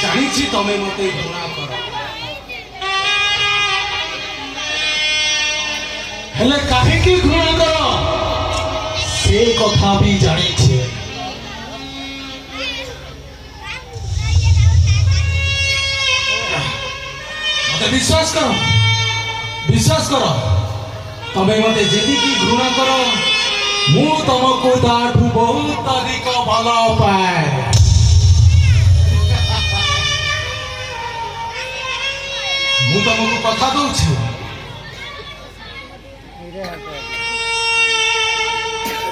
जानी तमें मत घृणा कर हेले कहीं घृणा कर से कथा भी जानी मत विश्वास कर तमें मत जी घृणा कर मु तुमको ताठू बहुत अधिक भल पाए मु तुमको कथा दूची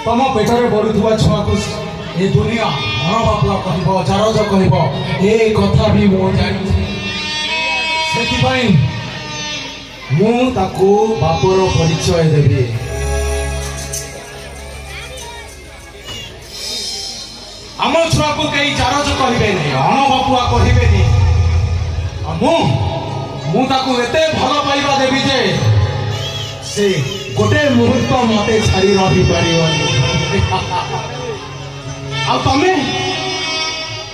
तुम पेटर बढ़ुवा छुआ को ये दुनिया मन बापुआ कह जरज कह ये कथा भी मु जानी मु ताको बापर परिचय देवी आम छुआ को कई जरज कहे अण बापुआ कहे मु ताको एते भल पाइबा देवी जे से गोटे मुहूर्त मते छाड़ी रही पार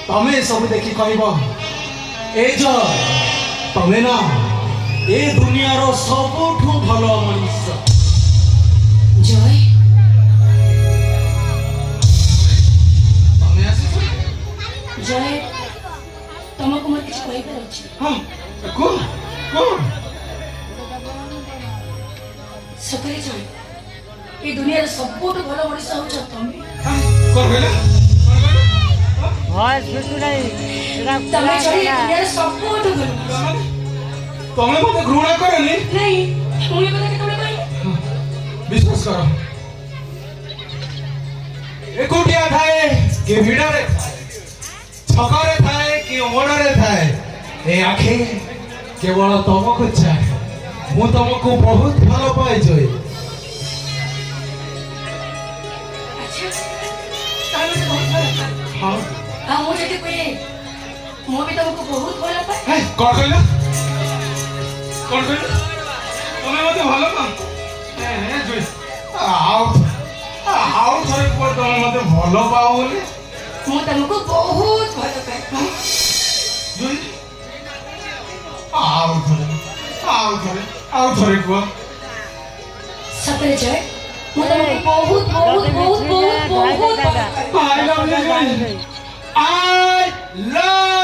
तमें सब देखी कह तमें ना ए दुनिया रो सबुठू भल मनुष्य जय तमें आसी जय तुमको मत किछ कहि पर अछि हम कौन सतरे जय ए दुनिया रो सबुठू भल मनुष्य हो तमे कर गेले हां सुसु नहीं तमे जय दुनिया रो सबुठू भल तमें मत घृणा करनी नहीं मुझे पता कि तुमने कही विश्वास करो एकोटिया थाए के भिड़रे छकरे थाए कि ओमड़रे थाए ए आखे केवल तुमको चाहे मु तुमको बहुत भल पाए जोई अच्छा तामे से बहुत भल हां हां मुझे के कोई मु भी तुमको बहुत भल पाए हे कोन कहला तुम्हें मत भल पा आओ थोड़े तुम मत भल पाओ बोले मु तुमको बहुत भल पाए आओ थोड़े को सतरे जय मु तुमको बहुत बहुत बहुत बहुत बहुत I love you. I love